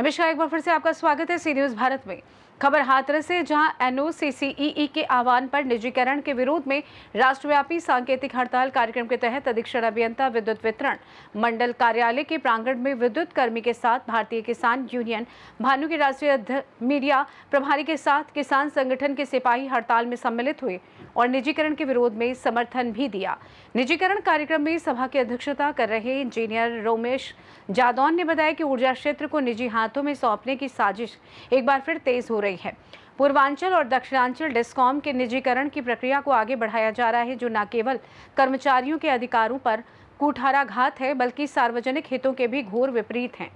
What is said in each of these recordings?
नमस्कार, एक बार फिर से आपका स्वागत है सी न्यूज भारत में। खबर हाथरस से, जहां एनओसीसीई के आह्वान पर निजीकरण के विरोध में राष्ट्रव्यापी सांकेतिक हड़ताल कार्यक्रम के तहत अधीक्षण अभियंता विद्युत वितरण मंडल कार्यालय के प्रांगण में विद्युत कर्मी के साथ भारतीय किसान यूनियन भानु के राष्ट्रीय मीडिया प्रभारी के साथ किसान संगठन के सिपाही हड़ताल में सम्मिलित हुए और निजीकरण के विरोध में समर्थन भी दिया। निजीकरण कार्यक्रम में सभा की अध्यक्षता कर रहे इंजीनियर रोमेश जादौन ने बताया कि ऊर्जा क्षेत्र को निजी हाथों में सौंपने की साजिश एक बार फिर तेज हो रही है। पूर्वांचल और दक्षिणांचल डिस्कॉम के निजीकरण की प्रक्रिया को आगे बढ़ाया जा रहा है, जो न केवल कर्मचारियों के अधिकारों पर कुठाराघात है, बल्कि सार्वजनिक हितों के भी घोर विपरीत है।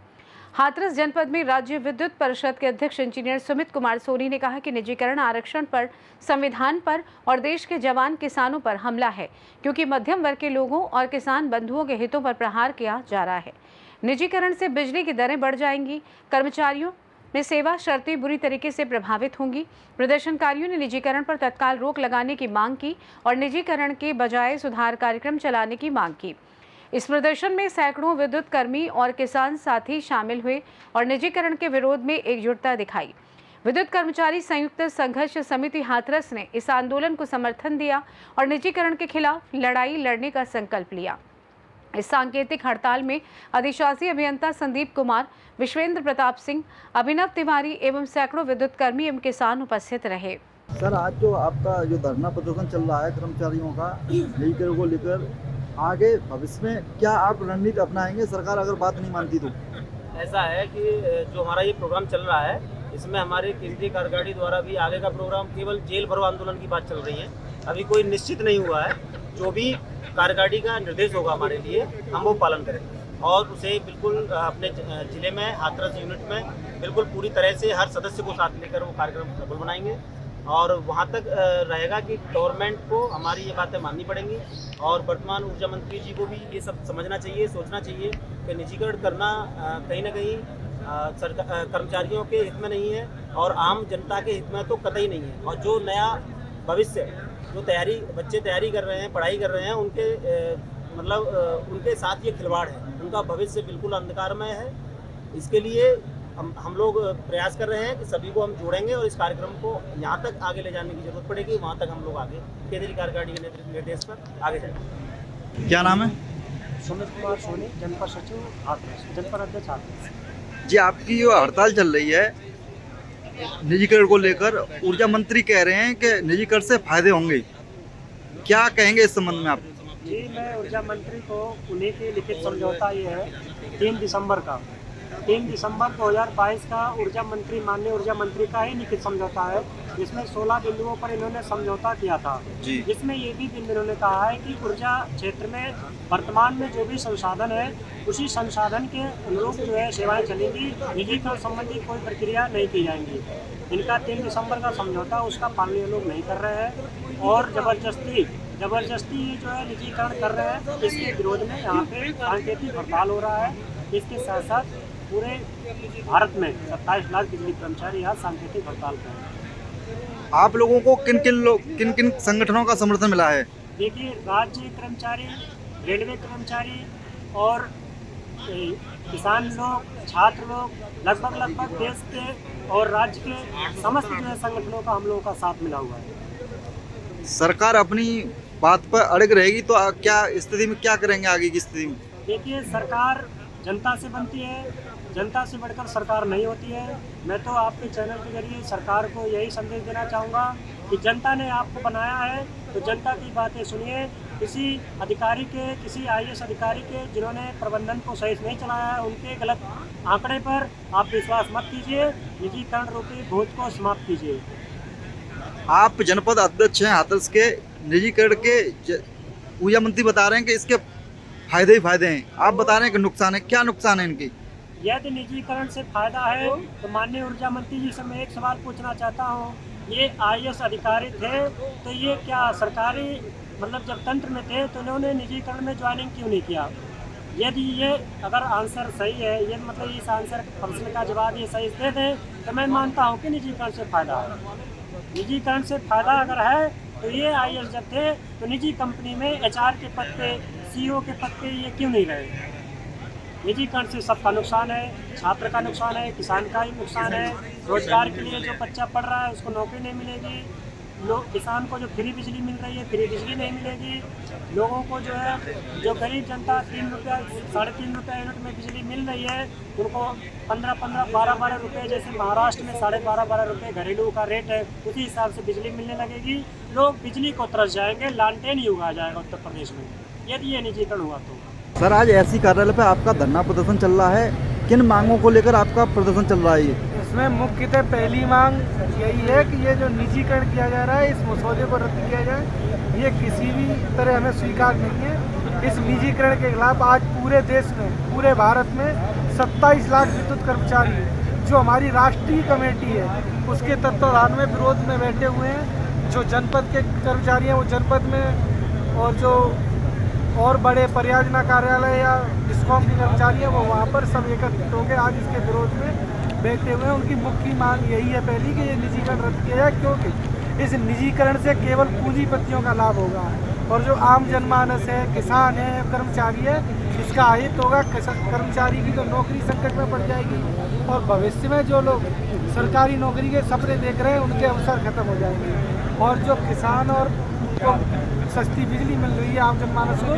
हाथरस जनपद में राज्य विद्युत परिषद के अध्यक्ष इंजीनियर सुमित कुमार सोनी ने कहा कि निजीकरण आरक्षण पर, संविधान पर और देश के जवान किसानों पर हमला है, क्योंकि मध्यम वर्ग के लोगों और किसान बंधुओं के हितों पर प्रहार किया जा रहा है। निजीकरण से बिजली की दरें बढ़ जाएंगी, कर्मचारियों में सेवा शर्तें बुरी तरीके से प्रभावित होंगी। प्रदर्शनकारियों ने निजीकरण पर तत्काल रोक लगाने की मांग की और निजीकरण के बजाय सुधार कार्यक्रम चलाने की मांग की। इस प्रदर्शन में सैकड़ों विद्युत कर्मी और किसान साथी शामिल हुए और निजीकरण के विरोध में एकजुटता दिखाई। विद्युत कर्मचारी संयुक्त संघर्ष समिति हाथरस ने इस आंदोलन को समर्थन दिया और निजीकरण के खिलाफ लड़ाई लड़ने का संकल्प लिया। इस सांकेतिक हड़ताल में अधिशासी अभियंता संदीप कुमार, विश्वेंद्र प्रताप सिंह, अभिनव तिवारी एवं सैकड़ों विद्युत कर्मी एवं किसान उपस्थित रहे। सर, आज जो आपका जो धरना प्रदर्शन चल रहा है कर्मचारियों का निजीकरण को लेकर, आगे भविष्य में क्या आप रणनीति अपनाएंगे सरकार अगर बात नहीं मानती तो? ऐसा है कि जो हमारा ये प्रोग्राम चल रहा है, इसमें हमारे केंद्रीय कार्यकारिणी द्वारा भी आगे का प्रोग्राम केवल जेल भरो आंदोलन की बात चल रही है। अभी कोई निश्चित नहीं हुआ है। जो भी कार्यकारिणी का निर्देश होगा हमारे लिए, हम वो पालन करेंगे और उसे बिल्कुल अपने जिले में हाथरस यूनिट में बिल्कुल पूरी तरह से हर सदस्य को साथ लेकर वो कार्यक्रम सफल बनाएंगे। और वहाँ तक रहेगा कि गवर्नमेंट को हमारी ये बातें माननी पड़ेंगी और वर्तमान ऊर्जा मंत्री जी को भी ये सब समझना चाहिए, सोचना चाहिए कि निजीकरण करना कहीं ना कहीं कर्मचारियों के हित में नहीं है और आम जनता के हित में तो कतई नहीं है। और जो नया भविष्य जो बच्चे तैयारी कर रहे हैं, पढ़ाई कर रहे हैं, उनके साथ ये खिलवाड़ है। उनका भविष्य बिल्कुल अंधकारमय है। इसके लिए हम लोग प्रयास कर रहे हैं कि सभी को हम जोड़ेंगे और इस कार्यक्रम को यहाँ तक आगे ले जाने की जरूरत पड़ेगी। वहाँ तक हम लोग आगे केंद्रीय कार्यकारिणी के निर्देश पर आगे जाएंगे। क्या नाम है? सुमित कुमार सोनी, जनपद सचिव हाथरस, जनपद अध्यक्ष हाथरस। जी, आपकी जो हड़ताल चल रही है निजीकरण को लेकर, ऊर्जा मंत्री कह रहे हैं कि निजीकरण से फायदे होंगे, क्या कहेंगे इस संबंध में आप? जी, मैं ऊर्जा मंत्री को उन्हीं के लिखित समझौता ये है 3 दिसंबर 2022 का माननीय ऊर्जा मंत्री का ही लिखित समझौता है, जिसमें 16 बिंदुओं पर इन्होंने समझौता किया था। जिसमें ये भी बिंदु इन्होंने कहा है कि ऊर्जा क्षेत्र में वर्तमान में जो भी संसाधन है, उसी संसाधन के अनुरूप जो है सेवाएं चलेंगी, निजीकरण संबंधी कोई प्रक्रिया नहीं की जाएंगी। इनका 3 दिसंबर का समझौता, उसका पालन ये लोग नहीं कर रहे हैं और जबरदस्ती जो है निजीकरण कर रहे हैं। इसके विरोध में यहाँ पे सांकेतिक हड़ताल हो रहा है। इसके साथ साथ पूरे भारत में 27 लाख बिजली कर्मचारी यहाँ सांकेतिक हड़ताल कर रहे हैं। आप लोगों को किन किन संगठनों का समर्थन मिला है? देखिए, राज्य कर्मचारी, रेलवे कर्मचारी और किसान लोग, छात्र लोग, लगभग देश के और राज्य के समस्त जो है संगठनों का हम लोगों का साथ मिला हुआ है। सरकार अपनी बात पर अड़ग रहेगी तो क्या स्थिति में क्या करेंगे आगे की स्थिति में? देखिए, सरकार जनता से बनती है, जनता से बढ़कर सरकार नहीं होती है। मैं तो आपके चैनल के जरिए सरकार को यही संदेश देना चाहूँगा कि जनता ने आपको बनाया है तो जनता की बातें सुनिए। किसी IAS अधिकारी के जिन्होंने प्रबंधन को सही से नहीं चलाया है, उनके गलत आंकड़े पर आप विश्वास मत कीजिए। निजीकरण रूपी भूत को समाप्त कीजिए। आप जनपद अध्यक्ष हैं हाथरस के, निजीकरण के ऊर्जा मंत्री बता रहे हैं कि इसके फायदे ही फायदे हैं, आप बता रहे हैं कि नुकसान है। क्या नुकसान है इनकी? यदि निजीकरण से फायदा है तो माननीय ऊर्जा मंत्री जी से मैं एक सवाल पूछना चाहता हूँ, ये IAS अधिकारी थे तो ये क्या सरकारी जब तंत्र में थे तो इन्होंने निजीकरण में ज्वाइनिंग क्यों नहीं किया? यदि ये अगर आंसर सही है, ये इस आंसर प्रश्न का जवाब ये सही दे दें तो मैं मानता हूँ कि निजीकरण से फायदा है। निजीकरण से फायदा अगर है तो ये IAS जब थे तो निजी कंपनी में HR के पद पे, CEO के पद पे ये क्यों नहीं रहे? निजीकरण से सबका नुकसान है, छात्र का नुकसान है, किसान का ही नुकसान है। रोजगार के लिए जो बच्चा पढ़ रहा है उसको नौकरी नहीं मिलेगी, लोग किसान को जो फ्री बिजली मिल रही है फ्री बिजली नहीं मिलेगी, लोगों को जो है जो गरीब जनता 3 रुपया 3.5 रुपया यूनिट में बिजली मिल रही है उनको 15-15 12-12 रुपये जैसे महाराष्ट्र में 12.5 रुपये घरेलू का रेट है उसी हिसाब से बिजली मिलने लगेगी। लोग बिजली को तरस जाएंगे, लालटेन ही उगाया जाएगा उत्तर प्रदेश में यदि ये निजीकरण हुआ तो। सर आज ऐसी कार्यालय पे आपका धरना प्रदर्शन चल रहा है, किन मांगों को लेकर आपका प्रदर्शन चल रहा है ये? इसमें मुख्यतः पहली मांग यही है कि ये जो निजीकरण किया जा रहा है इस मसौदे को रद्द किया जाए। ये किसी भी तरह हमें स्वीकार नहीं है। इस निजीकरण के खिलाफ आज पूरे देश में, पूरे भारत में 27 लाख विद्युत कर्मचारी जो हमारी राष्ट्रीय कमेटी है उसके तत्वाधान में विरोध में बैठे हुए हैं। जो जनपद के कर्मचारी हैं वो जनपद में, और जो और बड़े परियोजना कार्यालय या डिस्कॉम के कर्मचारी हैं वो वहाँ पर सब एकत्रित होकर आज इसके विरोध में बैठे हुए हैं। उनकी मुख्य मांग यही है पहली कि ये निजीकरण रद्द किया जाए, क्योंकि इस निजीकरण से केवल पूंजीपतियों का लाभ होगा और जो आम जनमानस है, किसान है, कर्मचारी है, इसका अहित होगा। कर्मचारी की तो नौकरी संकट में पड़ जाएगी और भविष्य में जो लोग सरकारी नौकरी के सपने देख रहे हैं उनके अवसर खत्म हो जाएंगे और जो किसान और सस्ती बिजली मिल रही है आम जनमानस को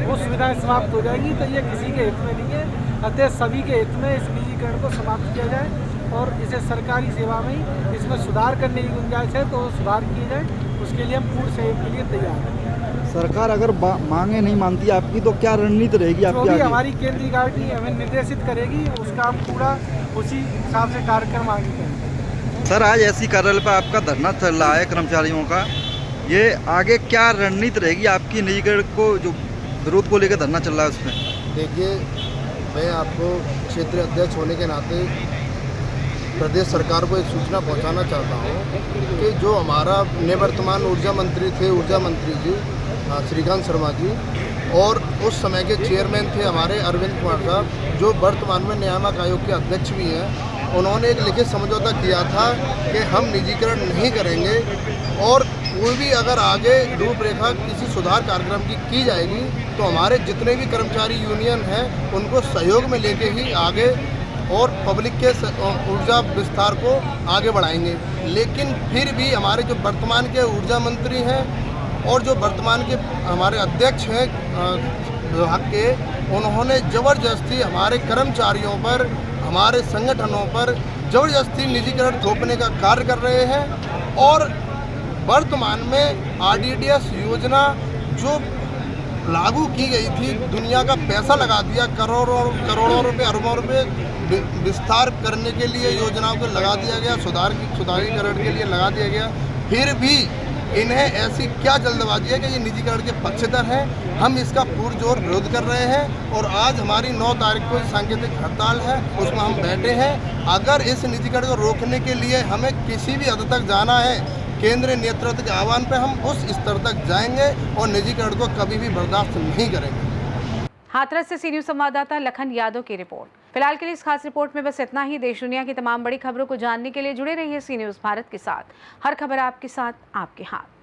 वो सुविधाएं समाप्त हो जाएगी। तो ये किसी के हित में नहीं है, अतः सभी के हित में इस निजीकरण को समाप्त किया जाए और इसे सरकारी सेवा में ही इसमें सुधार करने की गुंजाइश है तो सुधार किए जाए। उसके लिए हम पूर्ण सहयोग के लिए तैयार हैं। सरकार अगर मांगे नहीं मानती आपकी तो क्या रणनीति रहेगी आपकी? जो भी आगे? हमारी केंद्रीय पार्टी हमें निर्देशित करेगी उसका हम पूरा उसी हिसाब से कार्यक्रम आगे करेंगे। सर आज ऐसी कार्यालय पर आपका धरना चल रहा है कर्मचारियों का, ये आगे क्या रणनीति रहेगी आपकी निजीकरण को जो विरोध को लेकर धरना चल रहा है उसमें? देखिए, मैं आपको क्षेत्रीय अध्यक्ष होने के नाते प्रदेश सरकार को एक सूचना पहुंचाना चाहता हूं कि जो हमारा निवर्तमान ऊर्जा मंत्री थे, ऊर्जा मंत्री जी श्रीकांत शर्मा जी, और उस समय के चेयरमैन थे हमारे अरविंद कुमार साहब, जो वर्तमान में नियामक आयोग के अध्यक्ष भी हैं। उन्होंने एक लिखित समझौता किया था कि हम निजीकरण नहीं करेंगे और कोई भी अगर आगे रूपरेखा किसी सुधार कार्यक्रम की जाएगी तो हमारे जितने भी कर्मचारी यूनियन हैं उनको सहयोग में लेके ही आगे और पब्लिक के ऊर्जा विस्तार को आगे बढ़ाएंगे। लेकिन फिर भी हमारे जो वर्तमान के ऊर्जा मंत्री हैं और जो वर्तमान के हमारे अध्यक्ष हैं विभाग के, उन्होंने ज़बरदस्ती हमारे कर्मचारियों पर, हमारे संगठनों पर ज़बरदस्ती निजीकरण थोपने का कार्य कर रहे हैं। और वर्तमान में आरडीडीएस योजना जो लागू की गई थी, दुनिया का पैसा लगा दिया, करोड़ों रुपए, अरबों रुपए विस्तार करने के लिए योजनाओं को लगा दिया गया, सुधारीकरण के लिए लगा दिया गया। फिर भी इन्हें ऐसी क्या जल्दबाजी है कि ये निजीकरण के पक्षधर हैं। हम इसका पुरजोर विरोध कर रहे हैं और आज हमारी 9 तारीख को सांकेतिक हड़ताल है, उसमें हम बैठे हैं। अगर इस निजीकरण को रोकने के लिए हमें किसी भी हद तक जाना है, केंद्रीय नेतृत्व के आह्वान पर हम उस स्तर तक जाएंगे और निजीकरण को कभी भी बर्दाश्त नहीं करेंगे। हाथरस से सी न्यूज संवाददाता लखन यादव की रिपोर्ट। फिलहाल के लिए इस खास रिपोर्ट में बस इतना ही। देश दुनिया की तमाम बड़ी खबरों को जानने के लिए जुड़े रहिए सी न्यूज भारत के साथ। हर खबर आपके साथ, आपके हाथ।